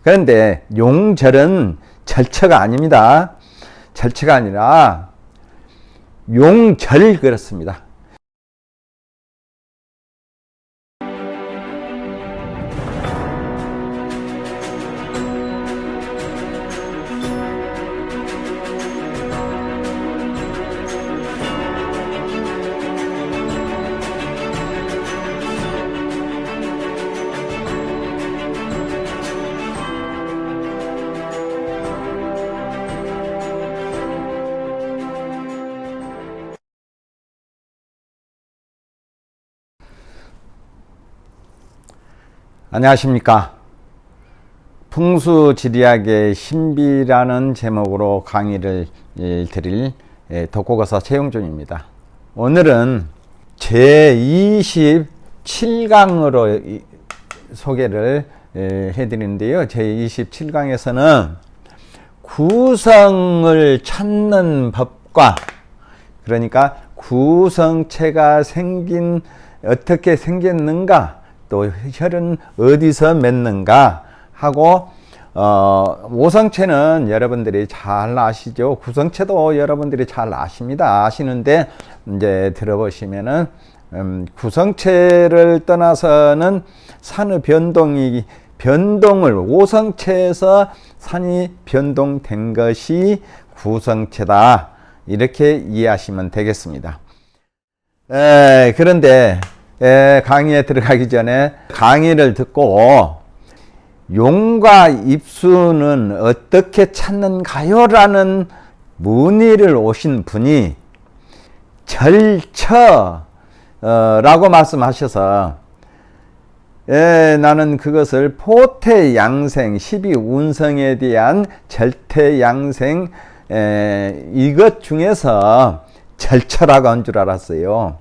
그런데 용절은 절처가 아닙니다. 절처가 아니라 용절 그렇습니다. 안녕하십니까. 풍수지리학의 신비라는 제목으로 강의를 드릴 독고거사 최용준입니다. 오늘은 제27강으로 소개를 해드리는데요. 제27강에서는 구성을 찾는 법과, 그러니까 구성체가 어떻게 생겼는가, 또 혈은 어디서 맺는가 하고, 오성체는 여러분들이 잘 아시죠. 구성체도 여러분들이 잘 아시는데, 이제 들어보시면은, 구성체를 떠나서는 산의 변동을 오성체에서 산이 변동된 것이 구성체다. 이렇게 이해하시면 되겠습니다. 그런데, 강의에 들어가기 전에 강의를 듣고 용과 입수는 어떻게 찾는가요? 라는 문의를 오신 분이 절처라고 말씀하셔서 나는 그것을 포태양생 12운성에 대한 절태양생 이것 중에서 절처라고 한 줄 알았어요.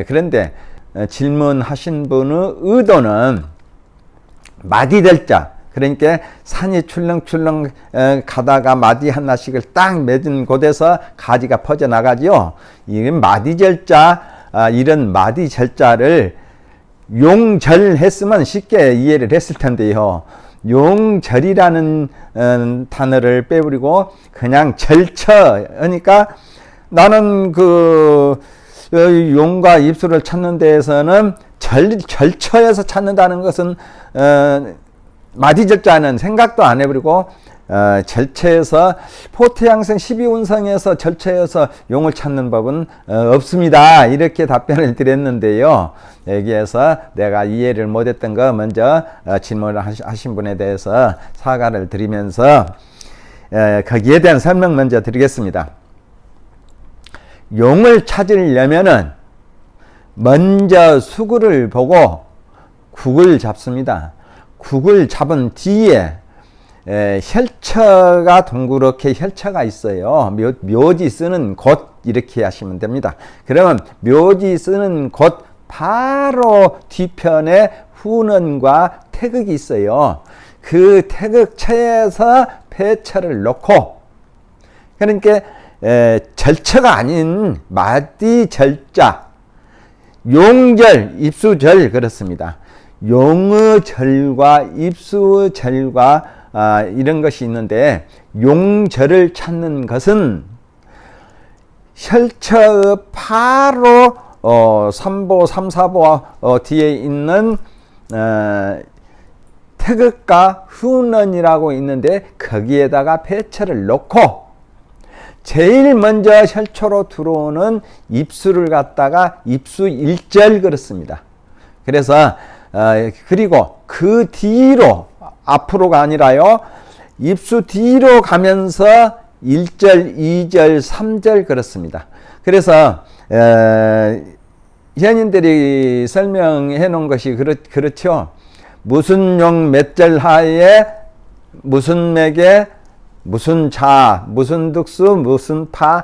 그런데 질문하신 분의 의도는 마디절자, 그러니까 산이 출렁출렁 가다가 마디 하나씩을 딱 맺은 곳에서 가지가 퍼져나가죠. 이 마디절자, 이런 마디절자를 용절했으면 쉽게 이해를 했을 텐데요. 용절이라는 단어를 빼버리고 그냥 절처, 그러니까 나는 용과 입수를 찾는 데에서는 절처에서 찾는다는 것은 마디절자는 생각도 안 해버리고 절처에서 포태양생 12운성에서 절처에서 용을 찾는 법은 없습니다. 이렇게 답변을 드렸는데요. 여기에서 내가 이해를 못했던 거 먼저 질문을 하신 분에 대해서 사과를 드리면서 거기에 대한 설명 먼저 드리겠습니다. 용을 찾으려면은 먼저 수구를 보고 국을 잡습니다. 국을 잡은 뒤에 혈처가 동그랗게 혈처가 있어요. 묘지 쓰는 곳 이렇게 하시면 됩니다. 그러면 묘지 쓰는 곳 바로 뒤편에 훈원과 태극이 있어요. 그 태극처에서 폐처를 놓고, 그러니까 절처가 아닌 마디절자, 용절, 입수절 그렇습니다. 용의 절과 입수의 절과 이런 것이 있는데, 용절을 찾는 것은 혈처의 바로 3보, 3, 4보 뒤에 있는 태극과 훈원이라고 있는데 거기에다가 폐처를 놓고 제일 먼저 혈초로 들어오는 입수를 갖다가 입수 1절 그렇습니다. 그래서 그리고 그 뒤로, 앞으로가 아니라요, 입수 뒤로 가면서 1절, 2절, 3절 그렇습니다. 그래서 현인들이 설명해 놓은 것이 그렇죠. 무슨 용 몇 절 하에 무슨 맥에 무슨 자, 무슨 득수, 무슨 파,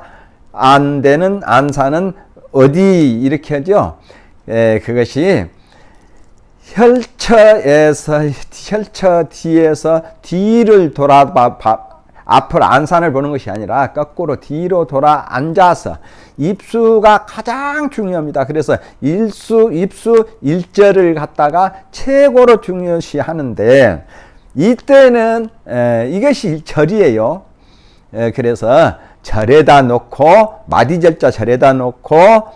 안되는, 안사는 어디, 이렇게 하죠. 그것이 혈처 뒤에서 뒤를 앞을 안산을 보는 것이 아니라 거꾸로 뒤로 돌아 앉아서 입수가 가장 중요합니다. 그래서 입수 1절을 갖다가 최고로 중요시 하는데, 이때는 이것이 절이에요. 그래서 절에다 놓고 마디절자 절에다 놓고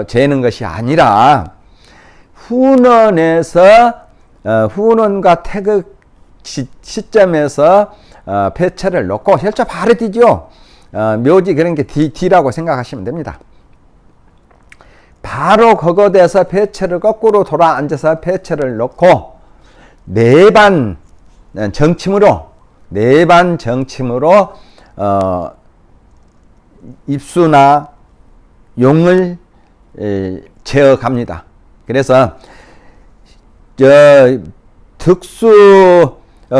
재는 것이 아니라 훈원에서 훈원과 태극 시점에서 폐체를 놓고 혈자 바로 뒤죠. 묘지 그런 게 뒤라고 생각하시면 됩니다. 바로 그것에서 폐체를 거꾸로 돌아 앉아서 폐체를 놓고 내반 정침으로 입수나 용을 재어 갑니다. 그래서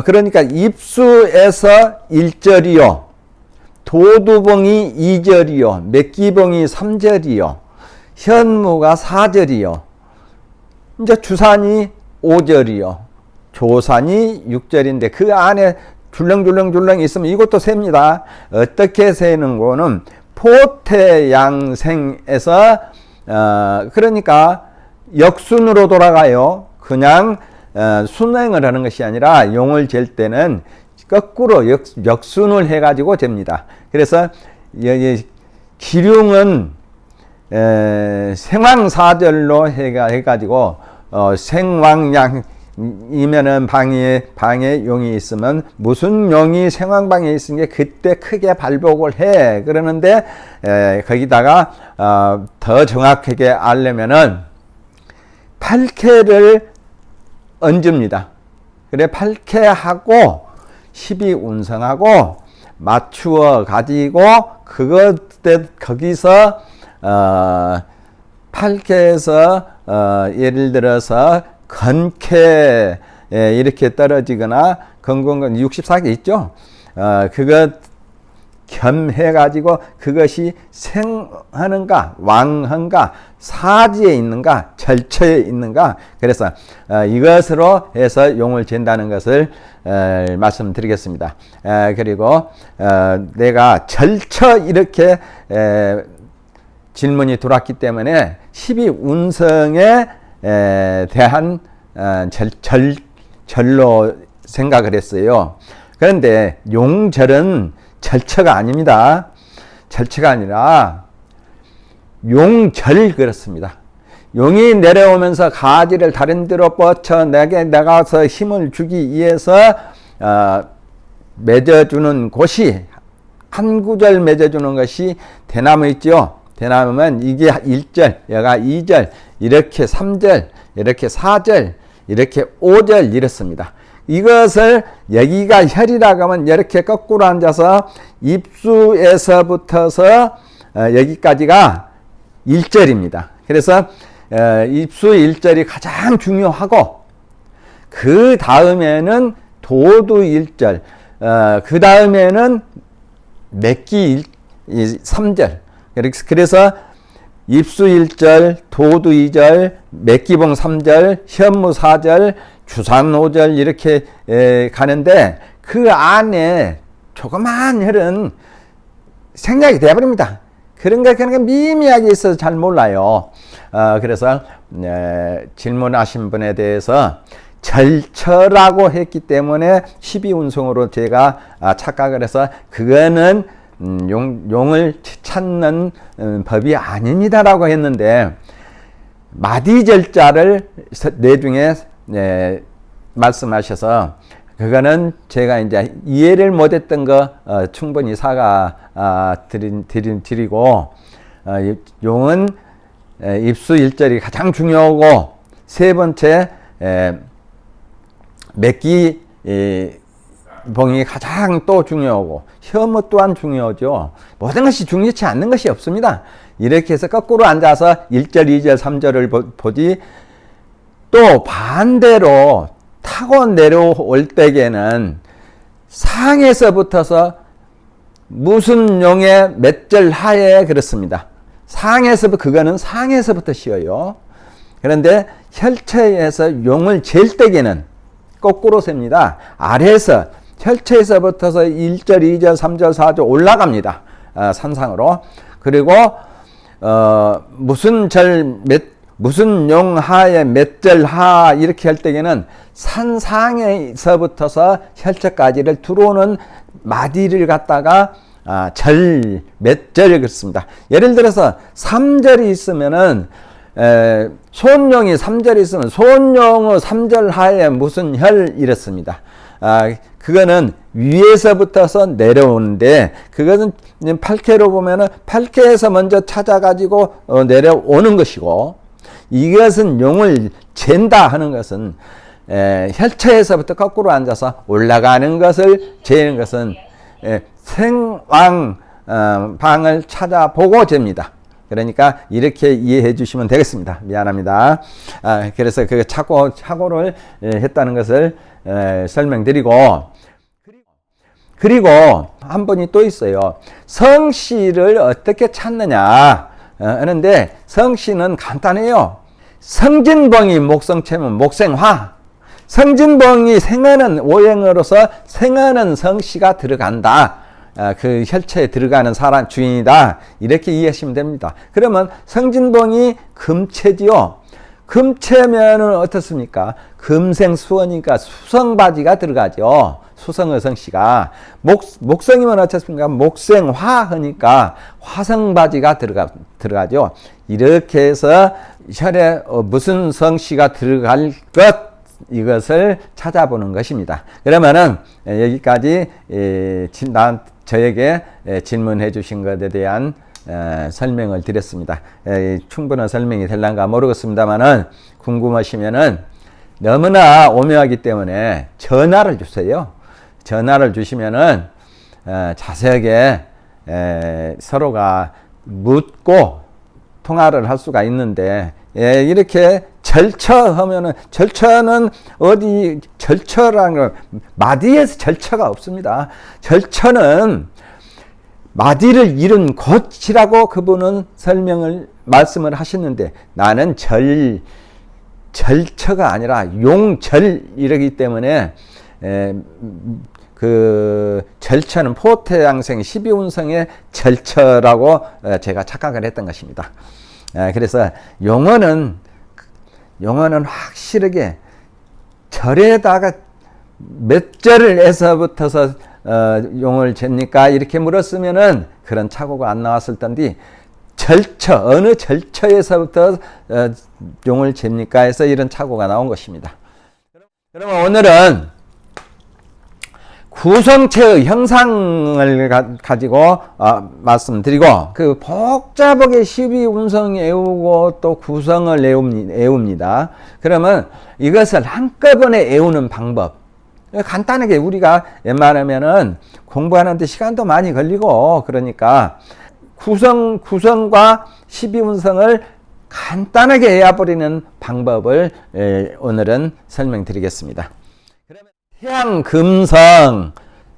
그러니까 입수에서 1절이요, 도두봉이 2절이요, 맥기봉이 3절이요, 현무가 4절이요, 이제 주산이 5절이요, 조산이 6절인데 그 안에 줄렁줄렁 있으면 이것도 셉니다. 어떻게 세는 거는 포태양생에서 그러니까 역순으로 돌아가요. 그냥 순행을 하는 것이 아니라 용을 잴 때는 거꾸로 역순을 해가지고 잽니다. 그래서 기륭은 생왕사절로 해가지고 생왕양이면은 방에 용이 있으면 무슨 용이 생왕방에 있으니까 그때 크게 발복을 해. 그러는데 거기다가 더 정확하게 알려면은 8캐를 얹습니다. 그래 8캐하고 12운성하고 맞추어 가지고 거기서 8캐에서 예를 들어서 건캐 이렇게 떨어지거나 건건건 64개 있죠. 그것 겸해가지고 그것이 생하는가 왕한가 사지에 있는가 절처에 있는가. 그래서 이것으로 해서 용을 잰다는 것을 말씀드리겠습니다. 그리고 내가 절처 이렇게 질문이 들어왔기 때문에 12운성에 대한 절로 생각을 했어요. 그런데 용절은 절처가 아닙니다. 절처가 아니라 용절 그렇습니다. 용이 내려오면서 가지를 다른 데로 뻗쳐 내게 나가서 힘을 주기 위해서 맺어주는 곳이 한 구절 맺어주는 것이 대나무 있죠. 대나무면 이게 1절, 여가 2절, 이렇게 3절, 이렇게 4절, 이렇게 5절 이렇습니다. 이것을 여기가 혈이라고 하면 이렇게 거꾸로 앉아서 입수에서부터서 여기까지가 1절입니다. 그래서 입수 1절이 가장 중요하고 그 다음에는 도두 1절, 그 다음에는 맥기 3절. 그래서 입수 1절, 도두 2절, 맥기봉 3절, 현무 4절, 주산 5절 이렇게 가는데 그 안에 조그마한 혈은 생략이 되어버립니다. 그런 게 미미하게 있어서 잘 몰라요. 그래서 질문하신 분에 대해서 절처라고 했기 때문에 12운성으로 제가 착각을 해서 그거는 용을 찾는 법이 아닙니다라고 했는데 마디절자를 내중에 말씀하셔서 그거는 제가 이제 이해를 못했던 거 충분히 사과 드리고 용은 입수 1절이 가장 중요하고 세 번째 맥기 봉이 가장 또 중요하고 혐오 또한 중요하죠. 모든 것이 중요치 않는 것이 없습니다. 이렇게 해서 거꾸로 앉아서 1절, 2절, 3절을 보지 또 반대로 타고 내려올 때에는 상에서부터서 무슨 용의 몇 절 하에 그렇습니다. 그거는 상에서부터 쉬어요. 그런데 혈처에서 용을 잴 때에는 거꾸로 셉니다. 아래에서 혈처에서부터서 1절, 2절, 3절, 4절 올라갑니다. 산상으로. 그리고 무슨 절 무슨 용하에 맷절하 이렇게 할 때에는 산상에서부터서 혈처까지를 들어오는 마디를 갖다가 맷절 그렇습니다. 예를 들어서 3절이 있으면은 소원용이 3절이 있으면 소원용의 3절 하에 무슨 혈 이랬습니다. 그거는 위에서부터서 내려오는데 그것은 8개로 보면은 8개에서 먼저 찾아가지고 내려오는 것이고, 이것은 용을 잰다 하는 것은 혈처에서부터 거꾸로 앉아서 올라가는 것을 재는 것은 생왕 방을 찾아보고 잽니다. 그러니까 이렇게 이해해 주시면 되겠습니다. 미안합니다. 그래서 그 착오를 했다는 것을 설명드리고, 그리고 한 분이 또 있어요. 성씨를 어떻게 찾느냐 하는데, 성씨는 간단해요. 성진봉이 목성체면 목생화, 성진봉이 생하는 오행으로서 생하는 성씨가 들어간다. 그 혈처에 들어가는 사람 주인이다. 이렇게 이해하시면 됩니다. 그러면 성진봉이 금체지요. 금체면은 어떻습니까? 금생수원이니까 수성바지가 들어가죠. 수성의 성씨가. 목성이면 어떻습니까? 목생화하니까 화성바지가 들어가죠. 이렇게 해서 혈에 무슨 성씨가 들어갈 것, 이것을 찾아보는 것입니다. 그러면은 여기까지 저에게 질문해 주신 것에 대한 설명을 드렸습니다. 충분한 설명이 될란가 모르겠습니다만은 궁금하시면은 너무나 오묘하기 때문에 전화를 주세요. 전화를 주시면은 자세하게 서로가 묻고 통화를 할 수가 있는데, 이렇게 절처하면은, 절처는 어디 절처라는 건 마디에서 절처가 없습니다. 절처는 마디를 이룬 곳이라고 그분은 말씀을 하시는데, 나는 절처가 아니라 용절이라기 때문에 그 절처는 포태양생 12운성의 절처라고 제가 착각을 했던 것입니다. 그래서 용어는 확실하게 절에다가 몇 절을 에서부터서 용을 잽니까? 이렇게 물었으면은 그런 착오가 안 나왔을 텐데, 절처, 어느 절처에서부터 용을 잽니까? 해서 이런 착오가 나온 것입니다. 그러면 오늘은 구성체의 형상을 가지고 말씀드리고, 그 복잡하게 12운성 애우고 또 구성을 애웁니다. 그러면 이것을 한꺼번에 애우는 방법, 간단하게 우리가 웬만하면은 공부하는데 시간도 많이 걸리고, 그러니까 구성과 12운성을 간단하게 애워버리는 방법을 오늘은 설명드리겠습니다.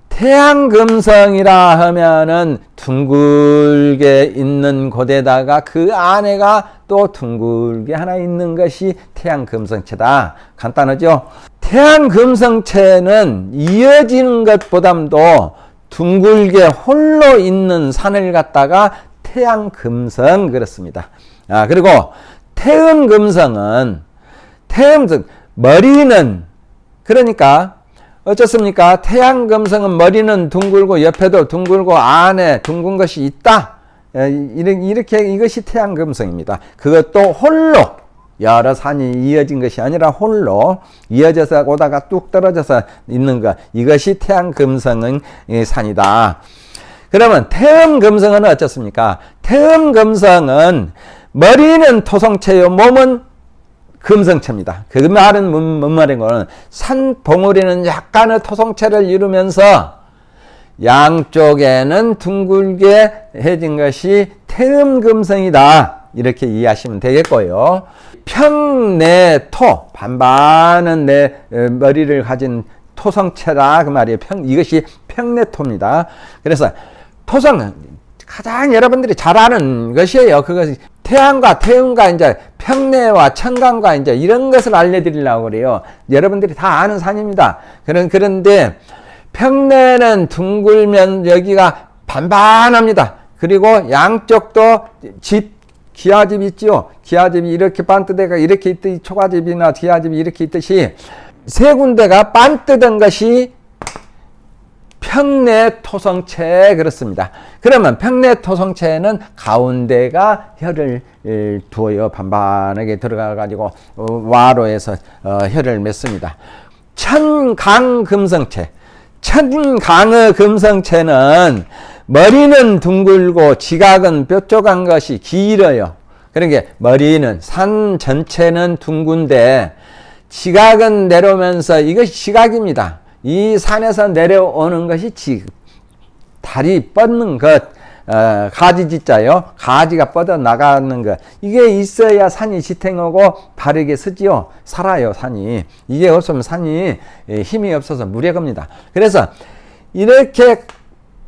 태양금성이라 하면은 둥글게 있는 곳에다가 그 안에가 또 둥글게 하나 있는 것이 태양금성체다. 간단하죠? 태양금성체는 이어지는 것보담도 둥글게 홀로 있는 산을 갖다가 태양금성 그렇습니다. 그리고 태음금성은 머리는, 그러니까 어쩌습니까? 태양금성은 머리는 둥글고 옆에도 둥글고 안에 둥근 것이 있다. 이렇게 이것이 태양금성입니다. 그것도 홀로, 여러 산이 이어진 것이 아니라 홀로 이어져서 오다가 뚝 떨어져서 있는 것, 이것이 태양금성의 산이다. 그러면 태음금성은 어쩌습니까? 태음금성은 머리는 토성체요, 몸은 금성체입니다. 그 말은 뭔 말인 거는, 산 봉우리는 약간의 토성체를 이루면서 양쪽에는 둥글게 해진 것이 태음금성이다. 이렇게 이해하시면 되겠고요. 평내토, 반반은 내 머리를 가진 토성체다 그 말이에요. 이것이 평내토입니다. 그래서 토성은 가장 여러분들이 잘 아는 것이에요. 그것이 태양과 태음과 이제 평내와 천간과 이제 이런 것을 알려드리려고 그래요. 여러분들이 다 아는 산입니다. 그런데 평내는 둥글면 여기가 반반합니다. 그리고 양쪽도 기와집 있지요. 기와집이 이렇게 반뜨대가 이렇게 있듯이 초가집이나 기와집이 이렇게 있듯이 세 군데가 반뜨던 것이 평내토성체 그렇습니다. 그러면 평내토성체는 가운데가 혀를 두어요. 반반하게 들어가 가지고 와로에서 혀를 맺습니다. 천강금성체. 천강의 금성체는 머리는 둥글고 지각은 뾰족한 것이 길어요. 그러니까 머리는 산 전체는 둥근데 지각은 내려오면서 이것이 지각입니다. 이 산에서 내려오는 것이 다리 뻗는 것, 가지짓자요. 가지가 뻗어 나가는 것. 이게 있어야 산이 지탱하고 바르게 서지요. 살아요, 산이. 이게 없으면 산이 힘이 없어서 무력합니다. 그래서 이렇게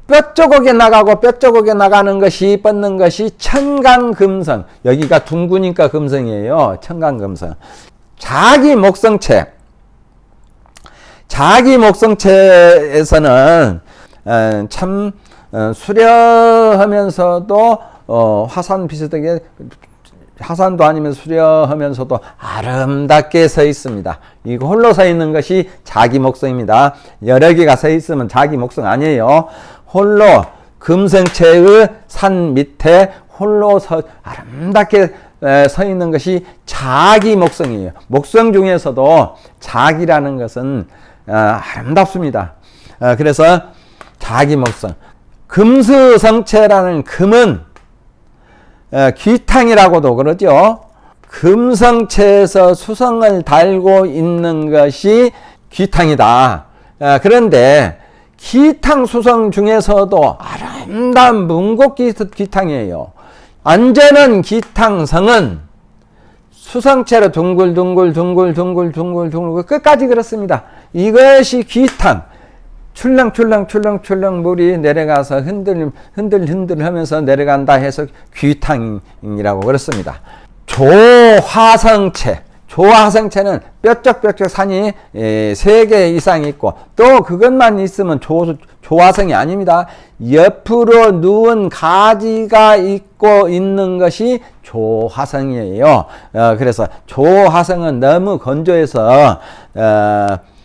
뼈조각에 나가고 뼈조각에 나가는 것이 뻗는 것이 천강금성. 여기가 둥그니까 금성이에요. 천강금성. 자기 목성체. 자기 목성체에서는 참 수려하면서도 화산 비슷하게 화산도 아니면 수려하면서도 아름답게 서 있습니다. 이거 홀로 서 있는 것이 자기 목성입니다. 여러 개가 서 있으면 자기 목성 아니에요. 홀로 금성체의 산 밑에 홀로 아름답게 서 있는 것이 자기 목성이에요. 목성 중에서도 자기라는 것은 아름답습니다. 그래서 자기 목성. 금수성체라는 금은 귀탕이라고도 그러죠. 금성체에서 수성을 달고 있는 것이 귀탕이다. 그런데 기탕 수성 중에서도 아름다운 문곡귀탕이에요. 완전한 기탕성은 수성체로 둥글둥글 끝까지 그렇습니다. 이것이 귀탕. 출렁출렁 물이 내려가서 흔들 하면서 내려간다 해서 귀탕이라고 그렇습니다. 조화성체. 조화성체는 뾰족뾰족 산이 3개 이상 있고 또 그것만 있으면 조화성이 아닙니다. 옆으로 누운 가지가 있고 있는 것이 조화성이에요. 그래서 조화성은 너무 건조해서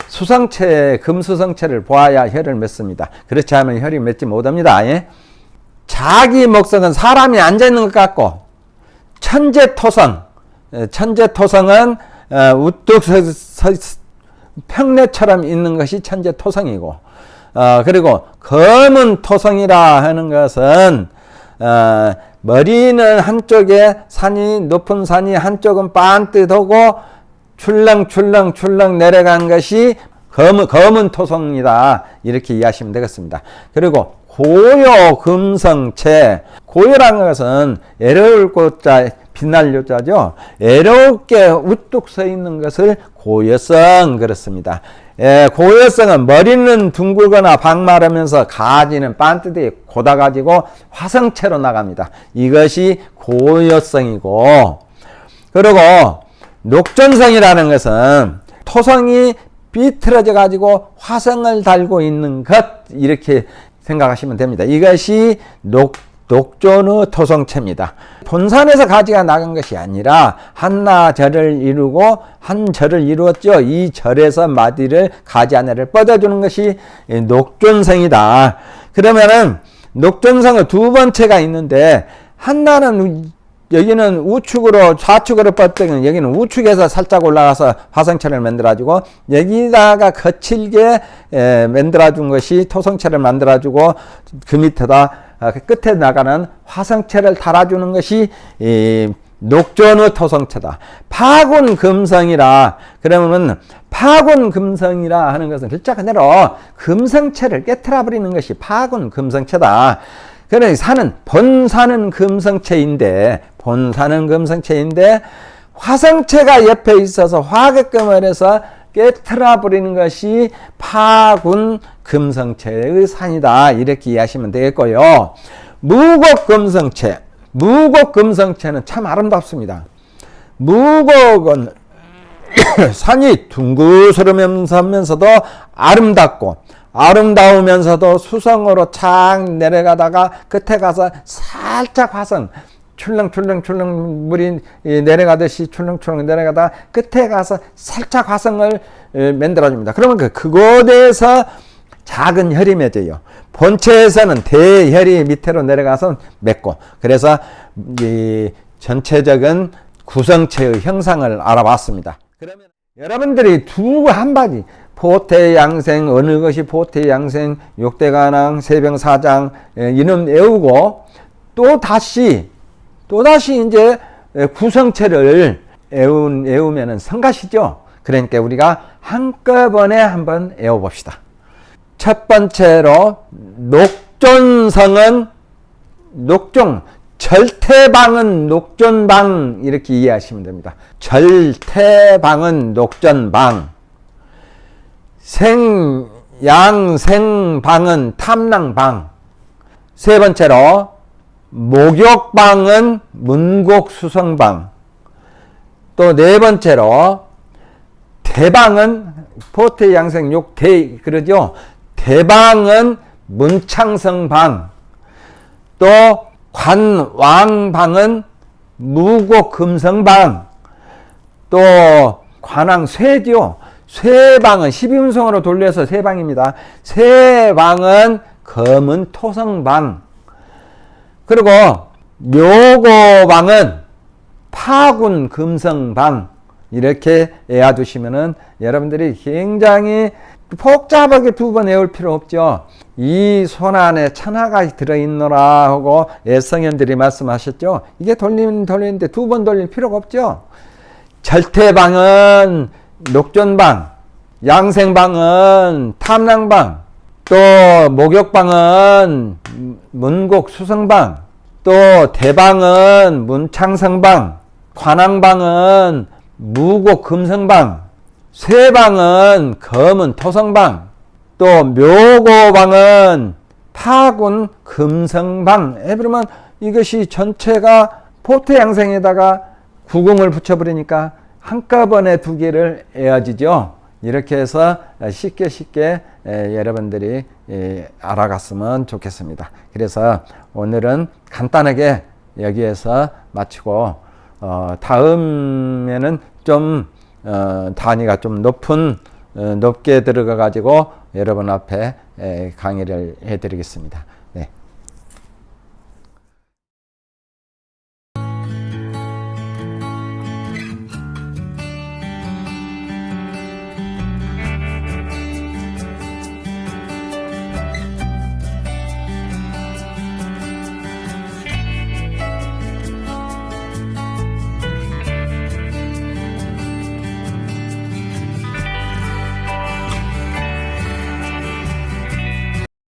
수성체, 금수성체를 보아야 혀를 맺습니다. 그렇지 않으면 혀를 맺지 못합니다. 예? 자기 목성은 사람이 앉아있는 것 같고 천재토성. 천재토성은 우뚝 평내처럼 있는 것이 천재토성이고 그리고 검은 토성이라 하는 것은 머리는 한쪽에 산이 높은 산이 한쪽은 반듯하고 출렁출렁 내려간 것이 검은 토성이다. 이렇게 이해하시면 되겠습니다. 그리고 고요금성체. 고요라는 것은 애로울 꽃자 빛날 요자죠. 애롭게 우뚝 서 있는 것을 고요성 그렇습니다. 고요성은 머리는 둥글거나 방마르면서 가지는 반듯이 고다가지고 화성체로 나갑니다. 이것이 고요성이고 그리고 녹존성이라는 것은 토성이 삐뚤어져 가지고 화성을 달고 있는 것 이렇게 생각하시면 됩니다. 이것이 녹존의 토성체입니다. 본산에서 가지가 나간 것이 아니라 한나절을 이루고 한 절을 이루었죠. 이 절에서 마디를 가지 하나를 뻗어주는 것이 녹존성이다. 그러면은 녹존성의 두 번째가 있는데 한나는 여기는 우측으로 좌측으로 뻗으면 여기는 우측에서 살짝 올라가서 화성체를 만들어주고 여기다가 거칠게 만들어준 것이 토성체를 만들어주고 그 밑에다 끝에 나가는 화성체를 달아주는 것이 녹존의 토성체다. 파군금성이라 그러면 파군금성이라 하는 것은 글자 그대로 금성체를 깨트려 버리는 것이 파군금성체다. 그러니 본산은 금성체인데 화성체가 옆에 있어서 화개금을 해서 깨트려 버리는 것이 파군 금성체의 산이다. 이렇게 이해하시면 되겠고요. 무곡금성체는 참 아름답습니다. 무곡은 산이 둥그스러면서도 아름다우면서도 수성으로 착 내려가다가 끝에 가서 살짝 화성 출렁출렁 물이 내려가듯이 출렁출렁 내려가다 끝에 가서 살짝 화성을 만들어줍니다. 그러면 그곳에서 작은 혈이 맺어요. 본체에서는 대혈이 밑으로 내려가서 맺고, 그래서 이 전체적인 구성체의 형상을 알아봤습니다. 그러면 여러분들이 두 한마디, 포태양생, 어느 것이 포태양생, 육대관왕, 세병사장 이름 외우고 또 다시 이제 구성체를 외우면은 성가시죠. 그러니까 우리가 한꺼번에 한번 외워봅시다. 첫 번째로 녹존성은 녹종, 절태방은 녹존방 이렇게 이해하시면 됩니다. 절태방은 녹존방, 양생방은 탐랑방. 세 번째로 목욕방은 문곡수성방. 또 네 번째로 대방은 포태양생욕대 그러죠. 대방은 문창성방. 또 관왕방은 무곡금성방. 또 관왕쇠죠. 쇠방은 12운성으로 돌려서 쇠방입니다. 쇠방은 검은 토성방. 그리고 묘고방은 파군 금성방. 이렇게 외워두시면은 여러분들이 굉장히 복잡하게 두 번 외울 필요 없죠. 이 손 안에 천하가 들어있노라 하고 예성현들이 말씀하셨죠. 이게 돌리는데 두 번 돌릴 필요가 없죠. 절태방은 녹존방, 양생방은 탐랑방, 또 목욕방은 문곡수성방, 또 대방은 문창성방, 관왕방은 무곡금성방, 쇠방은 검은 토성방, 또 묘고방은 파군 금성방. 그러면 이것이 전체가 포태양생에다가 구궁을 붙여버리니까 한꺼번에 두 개를 외워지죠. 이렇게 해서 쉽게 여러분들이 알아갔으면 좋겠습니다. 그래서 오늘은 간단하게 여기에서 마치고 다음에는 좀 단위가 좀 높게 들어가 가지고 여러분 앞에 강의를 해드리겠습니다.